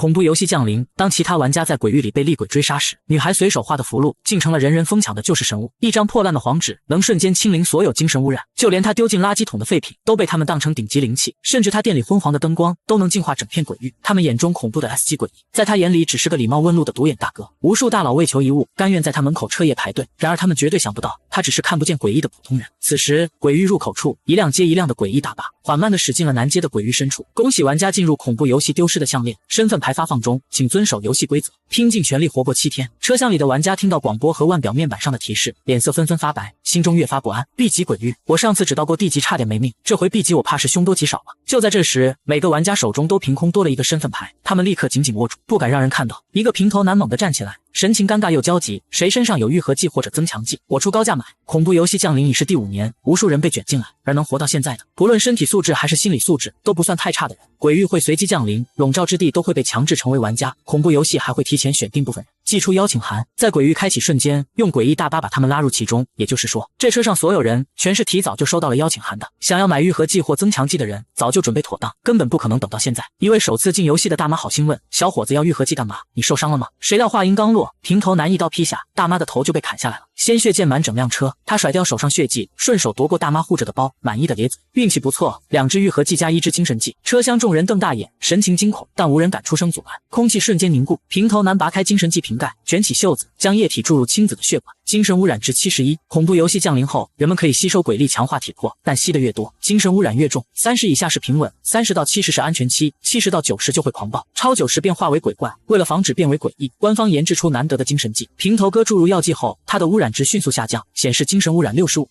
恐怖游戏降临，当其他玩家在鬼域里被厉鬼追杀时，女孩随手画的符箓竟成了人人疯抢的救世神物。一张破烂的黄纸能瞬间清零所有精神污染，就连她丢进垃圾桶的废品都被他们当成顶级灵气，甚至她店里昏黄的灯光都能净化整片鬼域。他们眼中恐怖的 S 级诡异，在他眼里只是个礼貌问路的独眼大哥。无数大佬为求一物，甘愿在他门口彻夜排队，然而他们绝对想不到，他只是看不见诡异的普通人。此时，鬼域入口处，一辆接一辆的诡异大巴缓慢地驶进了南街的鬼域深处。恭喜玩家进入恐怖游戏丢失的项链，身份牌发放中，请遵守游戏规则，拼尽全力活过7天。车厢里的玩家听到广播和腕表面板上的提示，脸色纷纷发白，心中越发不安。B 级鬼域，我上次只到过 D 级差点没命，这回 B 级我怕是凶多吉少了。就在这时，每个玩家手中都凭空多了一个身份牌，他们立刻紧紧握住，不敢让人看到。一个平头男猛地站起来，神情尴尬又焦急，谁身上有愈合剂或者增强剂，我出高价买。恐怖游戏降临已是第5年，无数人被卷进来，而能活到现在的，不论身体素质还是心理素质都不算太差的人，鬼域会随机降临，笼罩之地都会被强制成为玩家，恐怖游戏还会提前选定部分人，寄出邀请函，在鬼域开启瞬间用诡异大巴把他们拉入其中，也就是说，这车上所有人全是提早就收到了邀请函的。想要买愈合剂或增强剂的人早就准备妥当，根本不可能等到现在。一位首次进游戏的大妈好心问，小伙子要愈合剂干嘛？你受伤了吗？谁料话音刚落，平头男一刀劈下，大妈的头就被砍下来了，鲜血溅满整辆车。他甩掉手上血迹，顺手夺过大妈护着的包，满意的咧嘴，运气不错，2支愈合剂加1支精神剂。车厢众人瞪大眼，神情惊恐，但无人敢出声阻拦。空气瞬间凝固，平头男拔开精神剂瓶盖，卷起袖子，将液体注入亲子的血管，精神污染值71。恐怖游戏降临后，人们可以吸收鬼力强化体魄，但吸得越多，精神污染越重。30以下是平稳，30到70是安全期，70到90就会狂暴，超90便化为鬼怪。为了防止变为诡异，官方研制出难得的精神剂。平头哥注入药剂后，他的污染值迅速下降，显示精神污染65。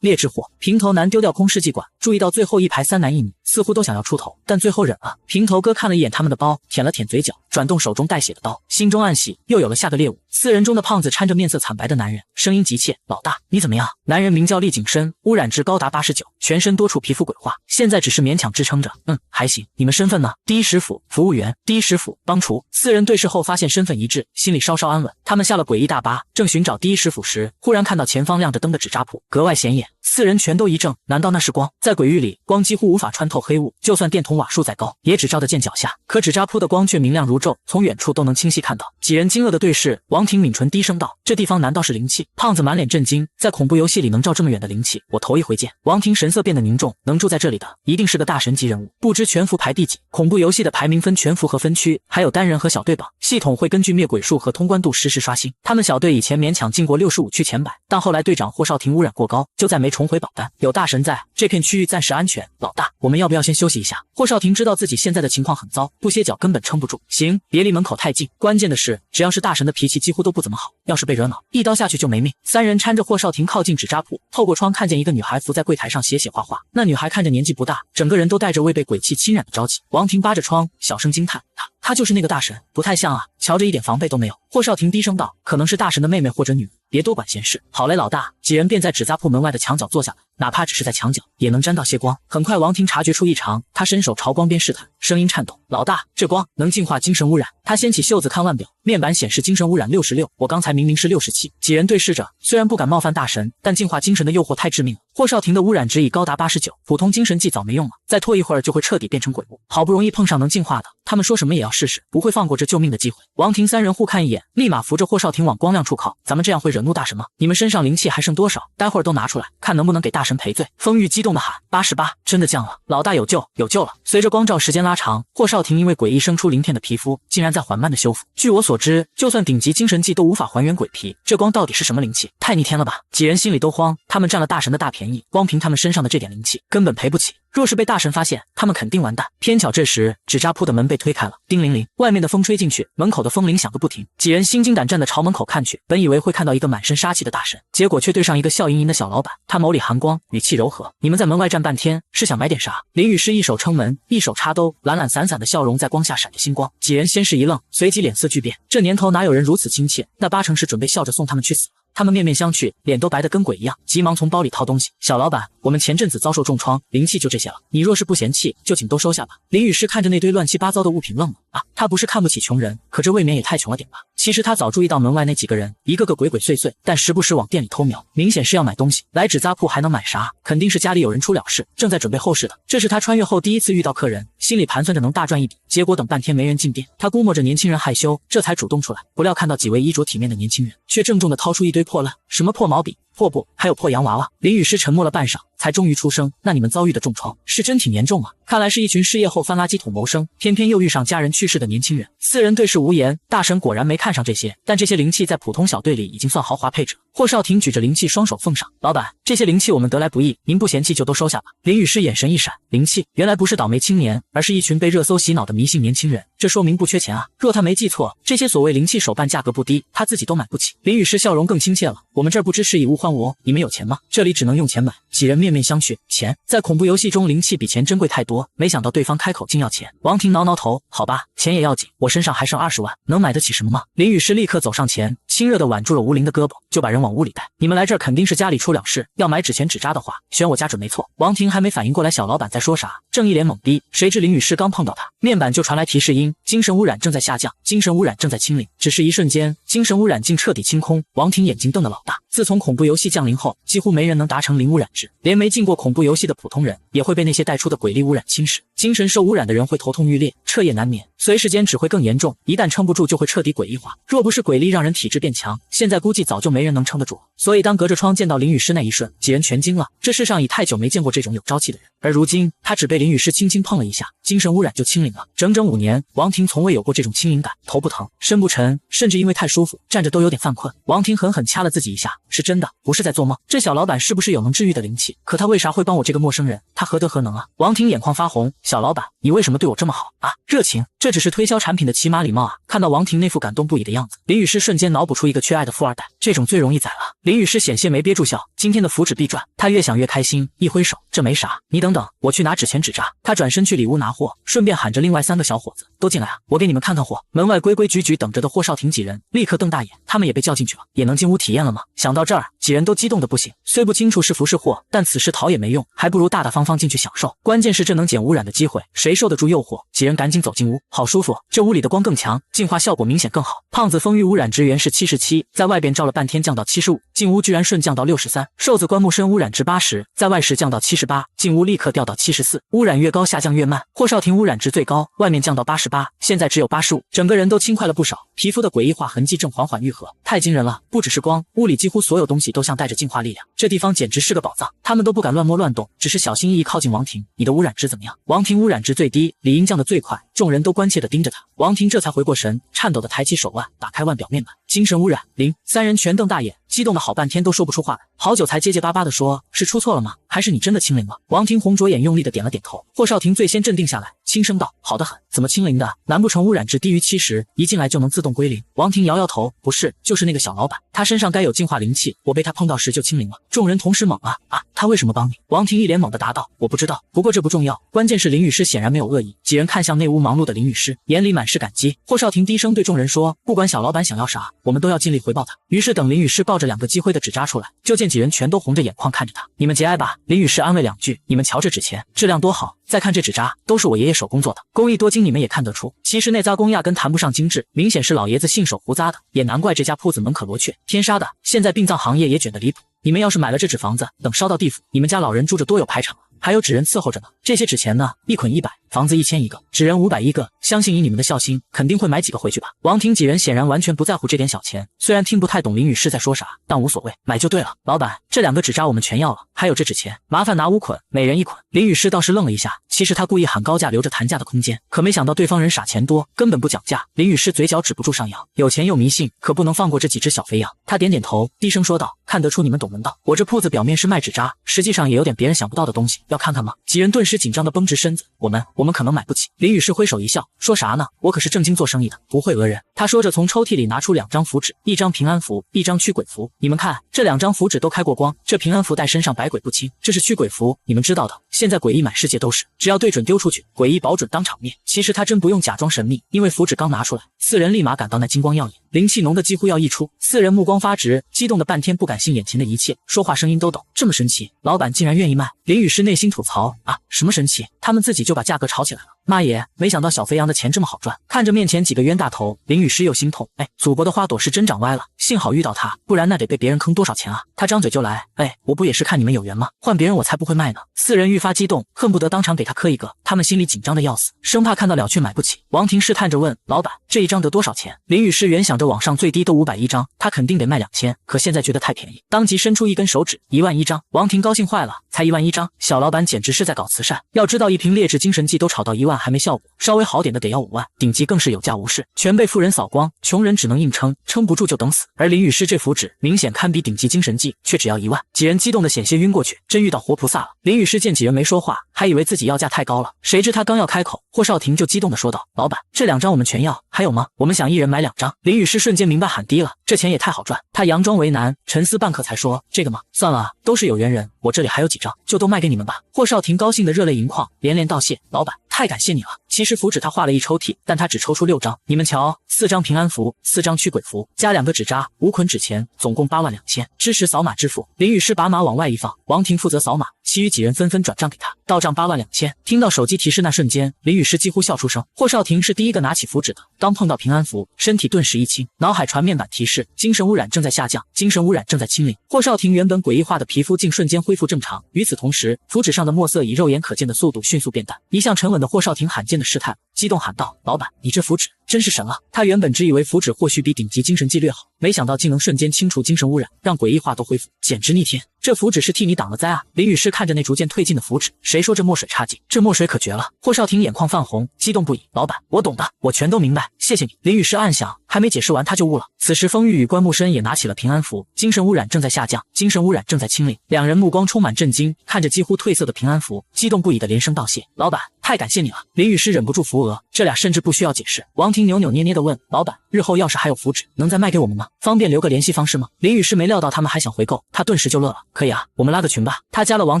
劣质货。平头男丢掉空试剂管，注意到最后一排3男1女似乎都想要出头，但最后忍了。平头哥看了一眼他们的包，舔了舔嘴角，转动手中带血的刀，心中暗喜，又有了下个猎物。4人中的胖子搀着面色惨白的男人，声音急切，老大你怎么样？男人名叫厉景深，污染值高达89，全身多处皮肤鬼化，现在只是勉强支撑着。还行。你们身份呢？第一食府服务员，第一食府帮厨。4人对视后发现身份一致，心里稍稍安稳。他们下了诡异大巴，正寻找第一食府时，忽然看到前方亮着灯的纸扎铺，格外显眼。4人全都一怔，难道那是光？在鬼域里，光几乎无法穿透黑雾，就算电筒瓦数再高，也只照得见脚下。可纸扎铺的光却明亮如昼，从远处都能清晰看到。几人惊愕的对视，王庭抿唇低声道：“这地方难道是灵气？”胖子满脸震惊，在恐怖游戏里能照这么远的灵气，我头一回见。王庭神色变得凝重，能住在这里的，一定是个大神级人物。不知全服排第几？恐怖游戏的排名分全服和分区，还有单人和小队榜，系统会根据灭鬼数和通关度实时刷新。他们小队以前勉强进过65区前100，但后来队长霍少廷污染过高，就再没重回榜单。有大神在，这片区域暂时安全。老大，我们要不要先休息一下？霍少廷知道自己现在的情况很糟，不歇脚根本撑不住。行，别离门口太近。关键的是，只要是大神的脾气几乎都不怎么好，要是被惹恼，一刀下去就没命。3人搀着霍少廷靠近纸扎铺，透过窗看见一个女孩伏在柜台上写写画画。那女孩看着年纪不大，整个人都带着未被鬼气侵染的朝气。王庭扒着窗，小声惊叹：他就是那个大神？不太像啊，瞧着一点防备都没有。霍少廷低声道：“可能是大神的妹妹或者女儿，别多管闲事。”好嘞，老大。几人便在纸扎铺门外的墙角坐下了，哪怕只是在墙角，也能沾到些光。很快，王庭察觉出异常，他伸手朝光边试探，声音颤抖：“老大，这光能净化精神污染。”他掀起袖子看腕表，面板显示精神污染66，我刚才明明是67。几人对视着，虽然不敢冒犯大神，但净化精神的诱惑太致命了。霍少廷的污染值已高达89，普通精神剂早没用了，再拖一会儿就会彻底变成鬼物。好不容易碰上能净化的，他们说什么也要试试，不会放过这救命的机会。王庭3人互看一眼，立马扶着霍少廷往光亮处靠。咱们这样会惹怒大神吗？你们身上灵气还剩多少？待会儿都拿出来，看能不能给大神赔罪。风玉激动地喊：88，真的降了！老大有救，有救了！随着光照时间拉长，霍少廷因为诡异生出鳞片的皮肤竟然在缓慢的修复。据我所知，就算顶级精神剂都无法还原鬼皮，这光到底是什么灵气？太逆天了吧！几人心里都慌，他们占了大神的大便宜，光凭他们身上的这点灵气，根本赔不起。若是被大神发现，他们肯定完蛋。偏巧这时，纸扎铺的门被推开了，叮铃铃，外面的风吹进去，门口的风铃响个不停。几人心惊胆战地朝门口看去，本以为会看到一个满身杀气的大神，结果却对上一个笑盈盈的小老板。他眸里寒光，语气柔和：“你们在门外站半天，是想买点啥？”林雨诗一手撑门，一手插兜，懒懒散散的笑容在光下闪着星光。几人先是一愣，随即脸色巨变。这年头哪有人如此亲切？那8成是准备笑着送他们去死了。他们面面相觑，脸都白得跟鬼一样，急忙从包里掏东西。小老板，我们前阵子遭受重创，灵气就这些了，你若是不嫌弃，就请都收下吧。林雨诗看着那堆乱七八糟的物品愣了啊，他不是看不起穷人，可这未免也太穷了点吧。其实他早注意到门外那几个人，一个个鬼鬼祟祟，但时不时往店里偷瞄，明显是要买东西。来纸扎铺还能买啥？肯定是家里有人出了事，正在准备后事的。这是他穿越后第一次遇到客人，心里盘算着能大赚一笔。结果等半天没人进店，他估摸着年轻人害羞，这才主动出来。不料看到几位衣着体面的年轻人，却郑重地掏出一堆破烂，什么破毛笔、破布，还有破洋娃娃。林雨诗沉默了半晌，才终于出声：“那你们遭遇的重创是真挺严重啊！看来是一群失业后翻垃圾桶谋生，偏偏又遇上家人去世的年轻人。”四人对视无言。大神果然没看上这些，但这些灵气在普通小队里已经算豪华配置了。霍少廷举着灵气，双手奉上：“老板，这些灵气我们得来不易，您不嫌弃就都收下吧。”林雨诗眼神一闪，灵气原来不是倒霉青年，而是一群被热搜洗脑的迷信年轻人。这说明不缺钱啊！若他没记错，这些所谓灵气手办价格不低，他自己都买不起。林雨诗笑容更亲切了：“我们这儿不知是以物换物，你们有钱吗？这里只能用钱买。”几人面面相觑，钱在恐怖游戏中灵气比钱珍贵太多，没想到对方开口竟要钱。王婷挠挠头：“好吧，钱也要紧，我身上还剩20万，能买得起什么吗？”林雨诗立刻走上前，亲热地挽住了吴玲的胳膊，就把人往屋里带：“你们来这儿肯定是家里出了事，要买纸钱纸扎的话，选我家准没错。”王婷还没反应过来小老板在说啥，正一脸懵逼，谁知林雨诗刚碰到他，面板就传来提示音：精神污染正在下降，精神污染正在清零。只是一瞬间，精神污染竟彻底清空。王婷眼睛瞪得老大，自从恐怖游戏降临后，几乎没人能达成零污染值，连没进过恐怖游戏的普通人也会被那些带出的鬼力污染侵蚀。精神受污染的人会头痛欲裂，彻夜难眠，随时间只会更严重，一旦撑不住就会彻底诡异化。若不是鬼力让人体质变强，现在估计早就没人能撑得住了。所以当隔着窗见到林雨诗那一瞬，几人全惊了，这世上已太久没见过这种有朝气的人。而如今他只被林雨诗轻轻碰了一下，精神污染就清零了。整整5年，王婷从未有过这种轻盈感，头不疼，身不沉，甚至因为太舒服，站着都有点犯困。王婷狠狠掐了自己一下，是真的，不是在做梦。这小老板是不是有能治愈的灵气？可他为啥会帮我这个陌生人？他何德何能啊？王婷眼眶发红，小老板，你为什么对我这么好啊？热情，这只是推销产品的起码礼貌啊！看到王婷那副感动不已的样子，林雨诗瞬间脑补出一个缺爱的富二代，这种最容易宰了。林雨诗险些没憋住笑，今天的福祉必赚。他越想越开心，一挥手，这没啥，你等等，我去拿纸钱纸扎。他转身去里屋拿货，顺便喊着另外3个小伙子都进来啊，我给你们看看货。门外规规矩矩等着的霍少廷几人立刻瞪大眼，他们也被叫进去了，也能进屋体验了吗？想到这儿，几人都激动的不行，虽不清楚是福是祸，但此事逃也没用，还不如大大方方进去享受。关键是这能减污染的机会，谁受得住诱惑？几人赶紧走进屋，好舒服，这屋里的光更强，净化效果明显更好。胖子风域污染值原是77，在外边照了半天降到75，进屋居然瞬降到63。瘦子关木生污染值80，在外时降到78，进屋立刻掉到74。污染越高下降越慢，霍少廷污染值最高，外面降到88，现在只有85，整个人都轻快了不少，皮肤的诡异化痕迹正缓缓愈合，太惊人了！不只是光，屋里几乎所有东西都像带着净化力量，这地方简直是个宝藏。他们都不敢乱摸乱动，只是小心翼翼靠近王婷。你的污染值怎么样？王婷污染值最低，理应降得最快，众人都关切地盯着他。王婷这才回过神，颤抖地抬起手腕，打开腕表面板，精神污染0。3人全瞪大眼，激动的好半天都说不出话来，好久才结结巴巴地说：“是出错了吗？还是你真的清零了？”王婷红着眼用力地点了点头。霍少廷最先镇定下来，轻声道：“好得很，怎么清零的？难不成污染值低于70，一进来就能自动归零？”王婷摇摇头：“不是，就是那个小老板，他身上该有净化灵气，我被他碰到时就清零了。”众人同时懵啊！他为什么帮你？王婷一脸懵地答道：“我不知道，不过这不重要，关键是林雨诗显然没有恶意。”几人看向内屋忙碌的林雨诗，眼里满是感激。霍少廷低声对众人说：“不管小老板想要啥，我们都要尽力回报他。”于是等林雨诗抱着2个积灰的纸扎出来，就见几人全都红着眼眶看着他。“你们节哀吧。”林雨诗安慰2句，“你们瞧这纸钱，质量多好。再看这纸扎，都是我爷爷手工做的，工艺多精，你们也看得出。其实那扎工压根谈不上精致，明显是老爷子信手胡扎的，也难怪这家铺子门可罗雀，天杀的！现在殡葬行业也卷得离谱。你们要是买了这纸房子，等烧到地府，你们家老人住着多有排场啊！还有纸人伺候着呢。这些纸钱呢，一捆100，房子1000一个，纸人500一个，相信以你们的孝心，肯定会买几个回去吧。”王婷几人显然完全不在乎这点小钱，虽然听不太懂林雨诗在说啥，但无所谓，买就对了。老板，这2个纸扎我们全要了，还有这纸钱，麻烦拿5捆，每人1捆。林雨诗倒是愣了一下，其实他故意喊高价留着谈价的空间，可没想到对方人傻钱多，根本不讲价。林雨诗嘴角止不住上扬，有钱又迷信，可不能放过这几只小肥羊。他点点头，低声说道：“看得出你们懂门道，我这铺子表面是卖纸扎，实际上也有点别人想不到的东西，要看看吗？”几人顿时紧张的绷直身子，我们可能买不起。林雨诗挥手一笑，说啥呢？我可是正经做生意的，不会讹人。他说着从抽屉里拿出2张符纸，一张平安符，一张驱鬼符。你们看，这2张符纸都开过光，这平安符带身上百鬼不侵，这是驱鬼符，你们知道的，现在诡异满世界都是，只要对准丢出去，诡异保准当场灭。其实他真不用假装神秘，因为符纸刚拿出来，4人立马感到那金光耀眼，灵气浓的几乎要溢出，4人目光发直，激动的半天不敢信眼前的一切，说话声音都抖，这么神奇，老板竟然愿意卖。林雨诗内心吐槽啊，什么神奇？他们自己就把价格炒起来了。妈耶，没想到小肥羊的钱这么好赚。看着面前几个冤大头，林雨诗又心痛。哎，祖国的花朵是真长歪了，幸好遇到他，不然那得被别人坑多少钱啊！他张嘴就来，哎，我不也是看你们有缘吗？换别人我才不会卖呢。四人愈发激动，恨不得当场给他磕一个。他们心里紧张的要死，生怕看到了却买不起。王婷试探着问老板，这一张得多少钱？林雨诗原想着网上最低都500一张，他肯定得卖2000，可现在觉得太便宜，当即伸出一根手指，1万一张。王婷高兴坏了，才1万一张，小老板简直是在搞慈善。要知道一瓶劣质精神剂都炒到1万还没效果，稍微好点的得要5万，顶级更是有价无市，全被富人扫光，穷人只能硬撑，撑不住就等死。而林雨诗这符纸明显堪比顶级精神剂，却只要1万，几人激动的险些晕过去，真遇到活菩萨了。林雨诗见几人没说话，还以为自己要价太高了，谁知他刚要开口，霍少廷就激动的说道：“老板，这2张我们全要，还有吗？我们想一人买2张。”林雨诗瞬间明白喊低了，这钱也太好赚。他佯装为难，沉思半刻才说：“这个嘛，算了，都是有缘人，我这里还有几张，就都卖给你们吧。”霍少廷高兴的热泪盈眶，连连道谢：“老板，太感谢你了。”其实符纸他画了一抽屉，但他只抽出6张，你们瞧，4张平安符，4张驱鬼符，加2个纸扎，5捆纸钱，总共8万2000，支持扫码支付。林雨诗把码往外一放，王婷负责扫码，其余几人纷纷转账给他，到账8万2000。听到手机提示那瞬间，林雨诗几乎笑出声。霍少廷是第一个拿起符纸的，当碰到平安符，身体顿时一轻，脑海传面板提示：精神污染正在下降，精神污染正在清零。霍少廷原本诡异化的皮肤竟瞬间恢复正常，与此同时，符纸上的墨色以肉眼可见的速度迅速变淡。一向沉稳的霍少廷罕见的试探，激动喊道：“老板，你这符纸真是神了！”他原本只以为符纸或许比顶级精神剂略好，没想到竟能瞬间清除精神污染，让诡异化都恢复，简直逆天！这符纸是替你挡了灾啊！林雨诗看着那逐渐退尽的符纸，谁说这墨水差劲？这墨水可绝了！霍少廷眼眶泛红，激动不已：“老板，我懂的，我全都明白，谢谢你。”林雨诗暗想，还没解释完他就悟了。此时风玉与关木生也拿起了平安符，精神污染正在下降，精神污染正在清零。两人目光充满震惊，看着几乎褪色的平安符，激动不已的连声道谢：“老板，太感谢你了！”林雨诗忍不住扶额，这俩甚至不需要解释。王婷扭扭捏捏地问：“老板，日后要是还有符纸，能再卖给我们吗？方便留个联系方式吗？”林雨诗没料到他们还想回购，他顿时就乐了：“可以啊，我们拉个群吧。”他加了王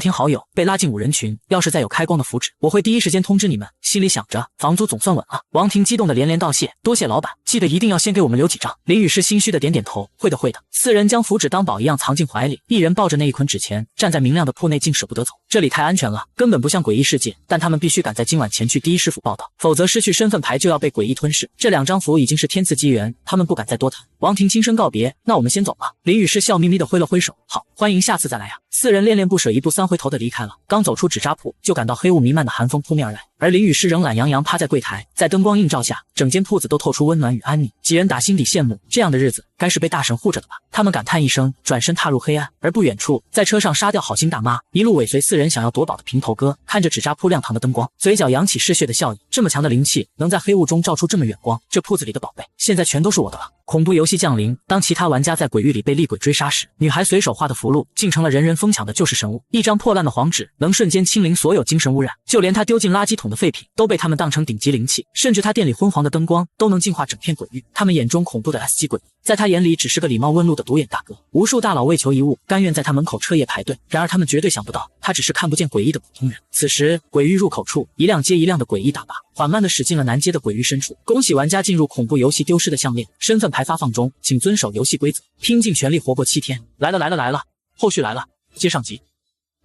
婷好友，被拉进5人群。要是再有开光的符纸，我会第一时间通知你们。心里想着，房租总算稳了。王婷激动的连连道谢：“多谢老板，记得一定要先给我们留几张。”林雨诗心虚的点点头：“会的会的。”4人将符纸当宝一样藏进怀里，一人抱着那一捆纸钱，站在明亮的铺内，竟舍不得走。这里太安全了，根本不像诡异世界，但他们必须赶在今晚前去第一师府报道，否则失去身份牌就要被诡异吞噬。这2张符已经是天赐机缘，他们不敢再多谈。王婷轻声告别：“那我们先走了。”林雨诗笑眯眯的挥了挥手：“好，欢迎下次再来呀。”4人恋恋不舍，一步3回头的离开了。刚走出纸扎铺，就感到黑雾弥漫的寒风扑面而来，而林雨诗仍懒洋洋趴在柜台，在灯光映照下，整间铺子都透出温暖与安宁。几人打心底羡慕，这样的日子该是被大神护着的吧。他们感叹一声，转身踏入黑暗。而不远处，在车上杀掉好心大妈，一路尾随4人想要夺宝的平头哥，看着纸扎铺亮堂的灯光，嘴角扬起嗜血的笑意。这么强的灵气，能在黑雾中照出这么远光，这铺子里的宝贝，现在全都是我的了。恐怖游戏降临，当其他玩家在鬼域里被厉鬼追杀时，女孩随手画的符箓竟成了人人疯抢的救世神物。一张破烂的黄纸能瞬间清零所有精神污染，就连她丢进垃圾桶的废品都被他们当成顶级灵气，甚至她店里昏黄的灯光都能净化整片鬼域。他们眼中恐怖的 S 级鬼，在他眼里只是个礼貌问路的独眼大哥。无数大佬为求一物，甘愿在他门口彻夜排队，然而他们绝对想不到，他只是看不见诡异的普通人。此时鬼域入口处，一辆接一辆的诡异大巴缓慢地驶进了南街的鬼域深处。恭喜玩家进入恐怖游戏丢失的项链，身份牌发放中，请遵守游戏规则，拼尽全力活过7天。来了，后续来了，接上集。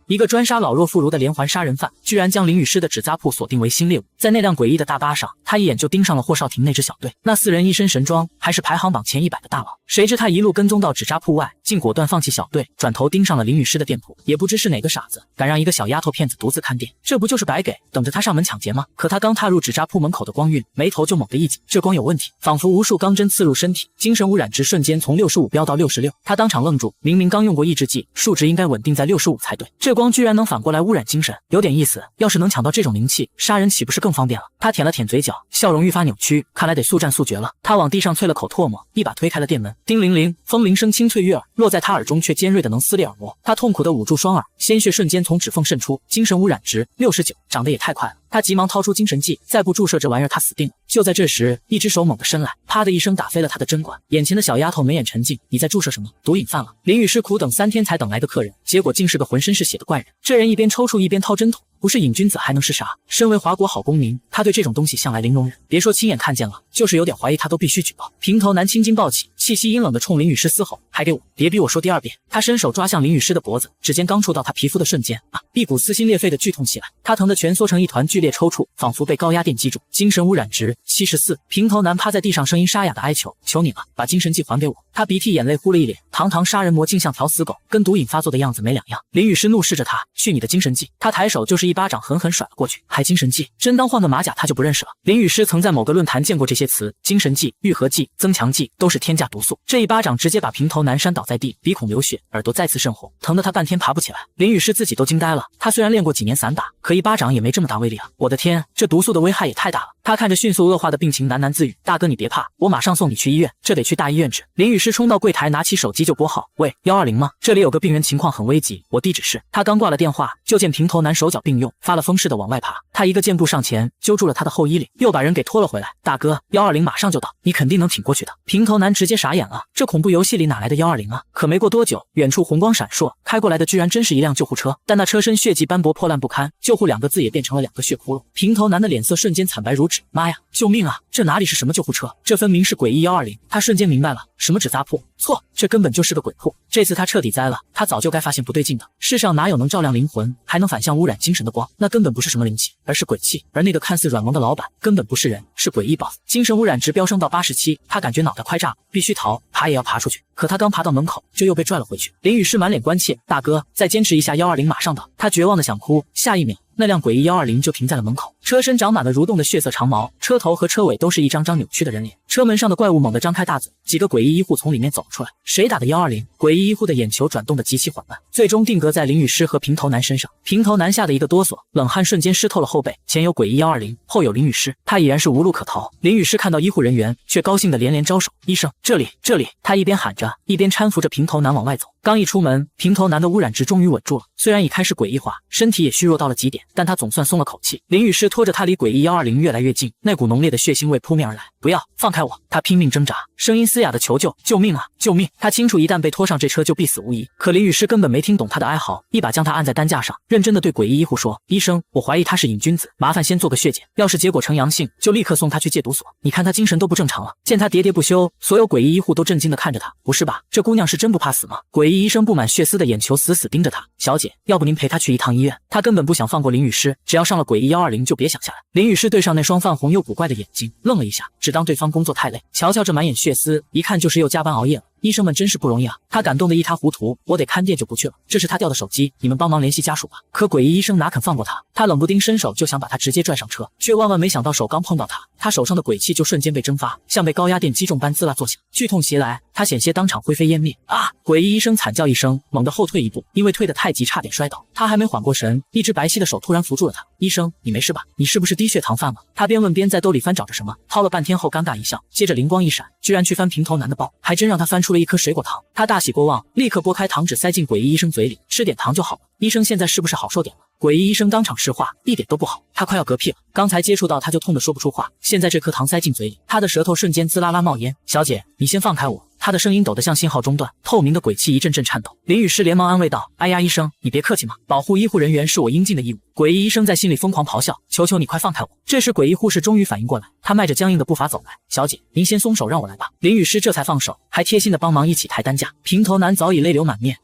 一个专杀老弱妇孺的连环杀人犯，居然将林雨诗的纸扎铺锁定为新猎物。在那辆诡异的大巴上，他一眼就盯上了霍少廷那支小队。那4人一身神装，还是排行榜前100的大佬。谁知他一路跟踪到纸扎铺外，竟果断放弃小队，转头盯上了林雨诗的店铺。也不知是哪个傻子，敢让一个小丫头片子独自看店，这不就是白给，等着他上门抢劫吗？可他刚踏入纸扎铺门口的光晕，眉头就猛地一紧，这光有问题，仿佛无数钢针刺入身体，精神污染值瞬间从65飙到66。他当场愣住，明明刚用过抑制剂，数值应该稳定在65才对，这光居然能反过来污染精神，有点意思。要是能抢到这种灵气，杀人岂不是更方便了？他舔了舔嘴角，笑容愈发扭曲，看来得速战速决了。他往地上啐了口唾沫，一把推开了店门。叮铃铃，风铃声清脆悦耳，落在他耳中却尖锐的能撕裂耳膜。他痛苦地捂住双耳，鲜血瞬间从指缝渗出，精神污染值69，长得也太快了。他急忙掏出精神剂，再不注射这玩意儿他死定了。就在这时，一只手猛地伸来，啪的一声打飞了他的针管。眼前的小丫头眉眼沉静，你在注射什么？毒瘾犯了。林雨诗苦等3天才等来个客人，结果竟是个浑身是血的怪人。这人一边抽搐一边掏针筒，不是瘾君子还能是啥？身为华国好公民，他对这种东西向来零容忍，别说亲眼看见了，就是有点怀疑他都必须举报。平头男青筋暴起，气息阴冷的冲林雨诗嘶吼，还给我，别逼我说第二遍。他伸手抓向林雨诗的脖子，指尖刚触到她皮肤的瞬间，一股撕心裂肺的剧痛袭来，他疼得蜷缩成一团，剧烈抽搐，仿佛被高压电击中。精神污染值74。平头男趴在地上，声音沙哑的哀求，求你了，把精神剂还给我。他鼻涕眼泪呼了一脸，堂堂杀人魔竟像条死狗，跟毒瘾发作的样子没两样。林雨诗怒视着他，去你的精神剂！他抬手就是一巴掌狠狠甩了过去，还精神剂？真当换个马甲他就不认识了。林雨诗曾在某个论坛见过这些词，精神剂、愈合剂、增强剂都是天价毒素。这一巴掌直接把平头男扇倒在地，鼻孔流血，耳朵再次渗红，疼得他半天爬不起来。林雨诗自己都惊呆了，他虽然练过几年散打，可一巴掌也没这么大威力啊！我的天，这毒素的危害也太大了。他看着迅速恶化的病情，喃喃自语：大哥你别怕，我马上送你去医院，这得去大医院治。林雨诗冲到柜台，拿起手机就拨号，喂，120吗？这里有个病人情况很危急，我地址是……他刚挂了电话，就见平头男手脚并用，发了疯似的往外爬。他一个箭步上前，揪住了他的后衣领，又把人给拖了回来。大哥，120马上就到，你肯定能挺过去的。平头男直接傻眼了，这恐怖游戏里哪来的120啊？可没过多久，远处红光闪烁，开过来的居然真是一辆救护车，但那车身血迹斑驳，破烂不堪，救护2个字也变成了2个血窟窿。平头男的脸色瞬间惨白如纸，妈呀，救命啊！这哪里是什么救护车，这分明是诡异120。他瞬间明白了，什么纸扎铺？错，这根本就是个鬼铺。这次他彻底栽了，他早就该发现不对劲的。世上哪有能照亮灵魂，还能反向污染精神的光？那根本不是什么灵气，而是鬼气。而那个看似软萌的老板，根本不是人，是诡异 boss。精神污染值飙升到87，他感觉脑袋快炸了，必须逃，爬也要爬出去。可他刚爬到门口，就又被拽了回去。林雨诗满脸关切，大哥，再坚持一下，120马上到。他绝望的想哭，下一秒，那辆诡异120就停在了门口，车身长满了蠕动的血色长毛，车头和车尾都是一张张扭曲的人脸。车门上的怪物猛地张开大嘴，几个诡异医护从里面走出来。谁打的120？诡异医护的眼球转动得极其缓慢，最终定格在林雨诗和平头男身上。平头男吓得一个哆嗦，冷汗瞬间湿透了后背。前有诡异120，后有林雨诗，他已然是无路可逃。林雨诗看到医护人员，却高兴地连连招手：医生，这里，这里！他一边喊着，一边搀扶着平头男往外走。刚一出门，平头男的污染值终于稳住了，虽然已开始诡异化，身体也虚弱到了极点，但他总算松了口气。林雨诗拖着他离诡异120越来越近，那股浓烈的血腥味扑面而来。不要，放开我！他拼命挣扎，声音嘶哑的求救：救命啊，救命！他清楚一旦被拖上这车就必死无疑，可林雨诗根本没听懂他的哀嚎，一把将他按在担架上，认真地对诡异医护说：医生，我怀疑他是瘾君子，麻烦先做个血检，要是结果呈阳性，就立刻送他去戒毒所。你看他精神都不正常了。见他喋喋不休，所有诡异医护都震惊地看着他。不是吧，这姑娘是真不怕死吗？诡异医生布满血丝的眼球死死盯着他。小姐，要不您陪他去一趟医院？他根本不想放过林雨诗，只要上了诡异120就别想下来。林雨诗对上那双泛红又古怪的眼睛，愣了一下，只当对方工作太累。瞧瞧这满眼血丝，一看就是又加班熬夜了。医生们真是不容易啊！他感动得一塌糊涂，我得看店就不去了，这是他掉的手机，你们帮忙联系家属吧。可诡异医生哪肯放过他，他冷不丁伸手就想把他直接拽上车，却万万没想到手刚碰到他手上的鬼气就瞬间被蒸发，像被高压电击中般滋啦作响，剧痛袭来，他险些当场灰飞烟灭。啊！诡异医生惨叫一声，猛地后退一步，因为退得太急差点摔倒。他还没缓过神，一只白皙的手突然扶住了他。医生，你没事吧？你是不是低血糖犯了？他边问边在兜里翻找着什么，掏了半天后尴尬一笑，接着灵光一闪，居然去翻平头男的包，还真让他翻出了一颗水果糖。他大喜过望，立刻剥开糖纸塞进诡异医生嘴里，吃点糖就好了。医生现在是不是好受点了？诡异医生当场石化，一点都不好，他快要嗝屁了。刚才接触到他就痛得说不出话，现在这颗糖塞进嘴里，他的舌头瞬间滋啦啦冒烟。小姐，你先放开我。他的声音抖得像信号中断，透明的鬼气一阵阵颤抖。林雨诗连忙安慰道：哎呀，医生，你别客气嘛，保护医护人员是我应尽的义务。诡异医生在心里疯狂咆哮：求求你快放开我！这时诡异护士终于反应过来，她迈着僵硬的步伐走来：小姐，您先松手，让我来吧。林雨诗这才放手，还贴心的帮忙一起抬担架。平头男早已泪流满面，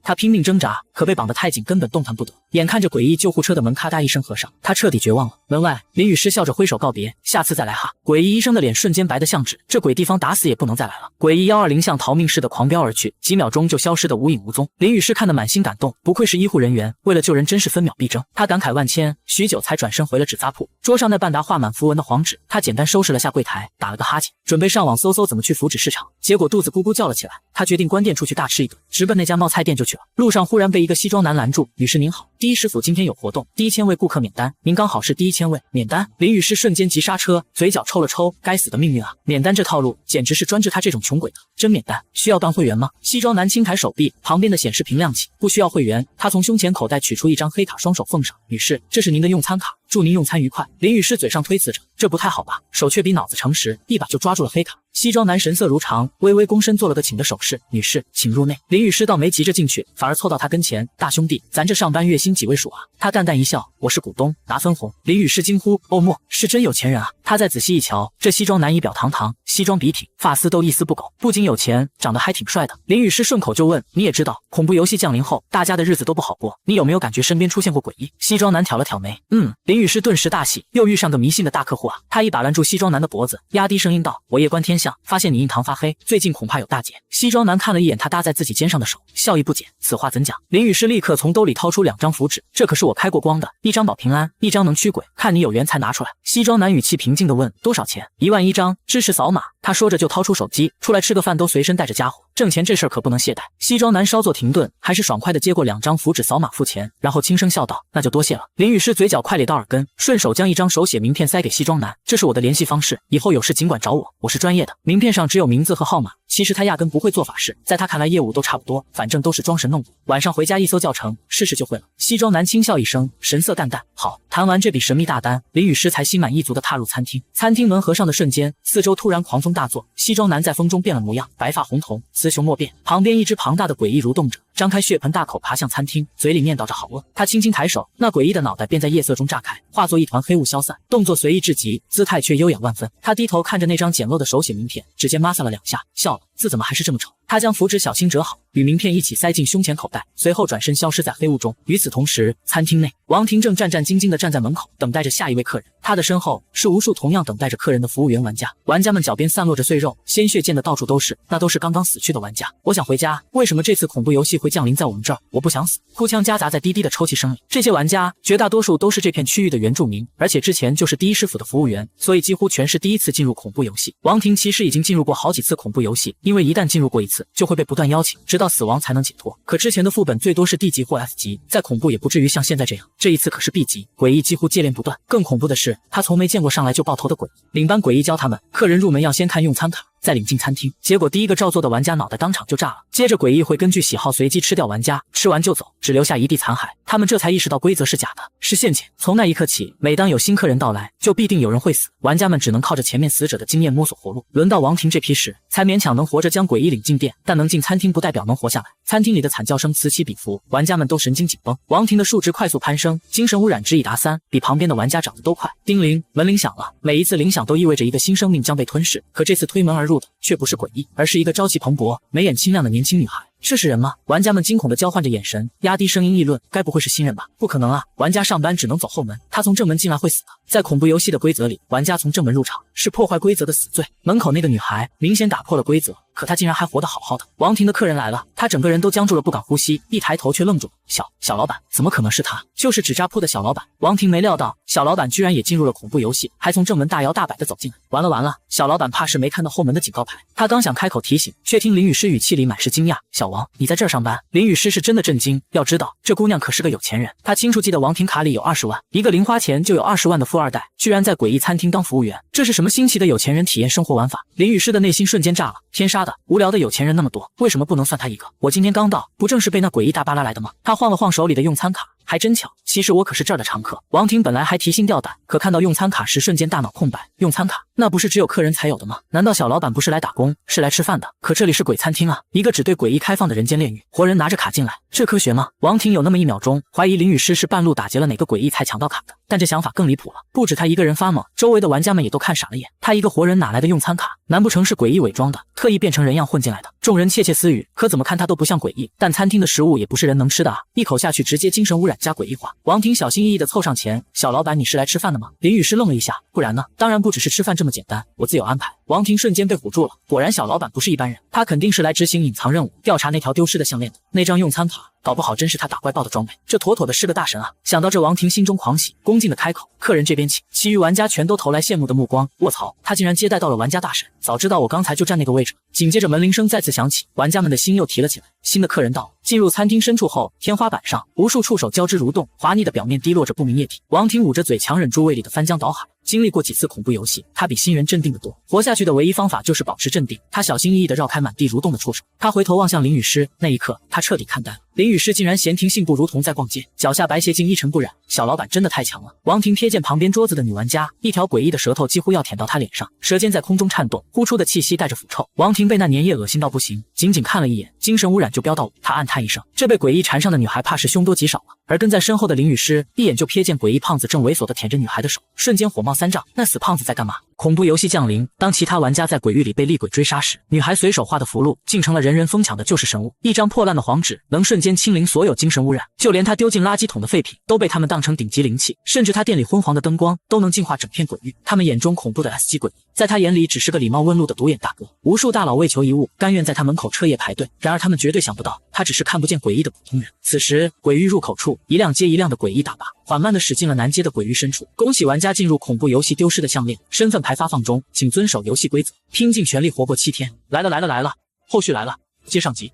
他拼命挣扎，可被绑得太紧，根本动弹不得。眼看着诡异救护车的门咔嗒一声合上，他彻底绝望了。门外，林雨诗笑着挥手告别：下次再来哈。诡异医生的脸瞬间白得像纸，这鬼地方打死也不能再来了。诡异120像逃命似的狂飙而去，几秒钟就消失得无影无踪。林雨诗看得满心感动，不愧是医护人员，为了救人真是分秒必争。他感慨万千，许久才转身回了纸扎铺。桌上那半沓画满符文的黄纸，他简单收拾了下柜台，打了个哈欠，准备上网搜搜怎么去符纸市场。结果肚子咕咕叫了起来，他决定关店出去大吃一顿，直奔那家冒菜店就去了。路上忽然被一个西装男拦住：女士您好，第一师傅今天有活动，第1000位顾客免单，您刚好是第1000位，免单。林雨诗瞬间急刹车，嘴角抽了抽，该死的命运啊！免单这套路简直是专治他这种穷鬼的。真免单？需要办会员吗？西装男轻抬手臂，旁边的显示屏亮起，不需要会员。他从胸前口袋取出一张黑卡，双手奉上：女士，这是您的用餐卡，祝您用餐愉快。林雨诗嘴上推辞着，这不太好吧，手却比脑子诚实，一把就抓住了黑卡。西装男神色如常，微微躬身做了个请的手势：女士，请入内。林雨诗倒没急着进去，反而凑到他跟前：大兄弟，咱这上班月薪几位数啊？他淡淡一笑：我是股东，拿分红。林雨诗惊呼：欧莫，是真有钱人啊！他他再仔细一瞧，这西装男仪表堂堂，西装笔挺，发丝都一丝不苟，不仅有钱，长得还挺帅的。林雨诗顺口就问：“你也知道，恐怖游戏降临后，大家的日子都不好过，你有没有感觉身边出现过诡异？”西装男挑了挑眉，林雨诗顿时大喜，又遇上个迷信的大客户啊！他一把拦住西装男的脖子，压低声音道：“我夜观天象，发现你印堂发黑，最近恐怕有大劫。”西装男看了一眼他搭在自己肩上的手，笑意不减：“此话怎讲？”林雨诗立刻从兜里掏出2张符纸，这可是我开过光的，一张保平安，一张能驱鬼，看你有缘才拿出来。西装男语气平静地问：“多少钱？”1万1张，支持扫码。他说着就掏出手机，出来吃个饭都随身带着家伙，挣钱这事儿可不能懈怠。西装男稍作停顿，还是爽快地接过2张符纸扫码付钱，然后轻声笑道：“那就多谢了。”林雨诗嘴角快咧到耳根，顺手将一张手写名片塞给西装男：“这是我的联系方式，以后有事尽管找我，我是专业的。”名片上只有名字和号码。其实他压根不会做法事，在他看来业务都差不多，反正都是装神弄鬼。晚上回家一搜教程，试试就会了。西装男轻笑一声，神色淡淡：“好。”谈完这笔神秘大单，林雨诗才心满意足地踏入餐厅。餐厅门合上的瞬间，四周突然狂风大作，西装男在风中变了模样，白发红瞳，雌雄莫辨。旁边一只庞大的诡异蠕动着，张开血盆大口爬向餐厅，嘴里念叨着好饿。他轻轻抬手，那诡异的脑袋便在夜色中炸开，化作一团黑雾消散，动作随意至极，姿态却优雅万分。他低头看着那张简陋的手写名片，指尖摩挲了2下，笑了：“字怎么还是这么丑？”他将符纸小心折好，与名片一起塞进胸前口袋，随后转身消失在黑雾中。与此同时，餐厅内，王婷正战战兢兢地站在门口，等待着下一位客人。他的身后是无数同样等待着客人的服务员玩家，玩家们脚边散落着碎肉，鲜血溅得到处都是，那都是刚刚死去的玩家。我想回家，为什么这次恐怖游戏会降临在我们这儿？我不想死。哭腔夹杂在低低的抽泣声里。这些玩家绝大多数都是这片区域的原住民，而且之前就是第一师府的服务员，所以几乎全是第一次进入恐怖游戏。王婷其实已经进入过好几次恐怖游戏，因为一旦进入过一次，就会被不断邀请，直到死亡才能解脱。可之前的副本最多是 D 级或 F 级，再恐怖也不至于像现在这样。这一次可是 B 级，诡异几乎接连不断。更恐怖的是，他从没见过上来就爆头的诡异。领班诡异教他们，客人入门要先看用餐卡，再领进餐厅。结果第一个照做的玩家脑袋当场就炸了，接着诡异会根据喜好随机吃掉玩家，吃完就走，只留下一地残骸。他们这才意识到规则是假的，是陷阱。从那一刻起，每当有新客人到来，就必定有人会死，玩家们只能靠着前面死者的经验摸索活路。轮到王婷这批时，才勉强能活着将诡异领进店，但能进餐厅不代表能活下来。餐厅里的惨叫声此起彼伏，玩家们都神经紧绷。王婷的数值快速攀升，精神污染值已达3，比旁边的玩家长得都快。叮铃，门铃响了，每一次铃响都意味着一个新生命将被吞噬，可这次推门而入的却不是诡异，而是一个朝气蓬勃、眉眼清亮的年轻女孩。这是人吗？玩家们惊恐地交换着眼神，压低声音议论：“该不会是新人吧？不可能啊！玩家上班只能走后门，他从正门进来会死的。”在恐怖游戏的规则里，玩家从正门入场是破坏规则的死罪。门口那个女孩明显打破了规则，可她竟然还活得好好的。王婷的客人来了，她整个人都僵住了，不敢呼吸，一抬头却愣住了。小老板，怎么可能是他？就是纸扎铺的小老板。王婷没料到小老板居然也进入了恐怖游戏，还从正门大摇大摆地走进来。完了！小老板怕是没看到后门的警告牌，他刚想开口提醒，却听林雨诗语气里满是惊讶：“小王，你在这儿上班？”林雨诗是真的震惊，要知道这姑娘可是个有钱人，她清楚记得王婷卡里有20万，一个零花钱就有20万的富二代，居然在诡异餐厅当服务员，这是什么新奇的有钱人体验生活玩法？林雨诗的内心瞬间炸了，天杀的，无聊的有钱人那么多，为什么不能算他一个？我今天刚到，不正是被那诡异大巴拉来的吗？他晃了晃手里的用餐卡，还真巧，其实我可是这儿的常客。王婷本来还提心吊胆，可看到用餐卡时瞬间大脑空白。用餐卡那不是只有客人才有的吗？难道小老板不是来打工，是来吃饭的？可这里是鬼餐厅啊，一个只对诡异开放的人间炼狱，活人拿着卡进来，这科学吗？王婷有那么1秒钟怀疑林雨诗是半路打劫了哪个诡异才抢到卡的，但这想法更离谱了，不止他一个人发懵，周围的玩家们也都看傻了眼。他一个活人哪来的用餐卡？难不成是诡异伪装的，特意变成人样混进来的？众人窃窃私语，可怎么看他都不像诡异，但餐厅的食物也不是人能吃的啊，一口下去直接精神污染加诡异化。王婷小心翼翼地凑上前：“小老板，你是来吃饭的吗？”林雨诗愣了一下：“不然呢？当然不只是吃饭这么简单，我自有安排。”王婷瞬间被唬住了，果然小老板不是一般人，他肯定是来执行隐藏任务，调查那条丢失的项链的。那张用餐卡搞不好真是他打怪爆的装备，这妥妥的是个大神啊！想到这，王婷心中狂喜，恭敬的开口：“客人这边请。”其余玩家全都投来羡慕的目光。卧槽，他竟然接待到了玩家大神，早知道我刚才就站那个位置。紧接着门铃声再次响起，玩家们的心又提了起来。新的客人到了。进入餐厅深处后，天花板上无数触手交织蠕动，滑腻的表面滴落着不明液体。王婷捂着嘴，强忍住胃里的翻江倒海。经历过几次恐怖游戏，他比新人镇定得多。活下去的唯一方法就是保持镇定。他小心翼翼地绕开满地蠕动的触手，他回头望向林雨诗，那一刻他彻底看呆了。林雨诗竟然闲庭信步，如同在逛街，脚下白鞋竟一尘不染。小老板真的太强了。王婷瞥见旁边桌子的女玩家，一条诡异的舌头几乎要舔到她脸上，舌尖在空中颤动，呼出的气息带着腐臭。王婷被那粘液恶心到不行，仅仅看了一眼，精神污染就飙到5。她暗叹一声，这被诡异缠上的女孩怕是凶多吉少了。而跟在身后的林雨诗一眼就瞥见诡异胖子正猥琐地舔着女孩的手，瞬间火冒三丈。那死胖子在干嘛？恐怖游戏降临，当其他玩家在鬼域里被厉鬼追杀时，女孩随手画的符箓竟成了人人疯抢的救世神物。一张破烂的黄纸能瞬间清零所有精神污染，就连她丢进垃圾桶的废品都被他们当成顶级灵器，甚至她店里昏黄的灯光都能净化整片鬼域。他们眼中恐怖的 S 级鬼异，在他眼里只是个礼貌温路的独眼大哥。无数大佬为求一物，甘愿在他门口彻夜排队。然而他们绝对想不到，他只是看不见诡异的普通人。此时鬼域入口处，一辆接一辆的诡异大巴缓慢地驶进了南街的鬼域深处。恭喜玩家进入恐怖游戏丢失的项链，身份牌发放中，请遵守游戏规则，拼尽全力活过7天。来了，后续来了，接上集。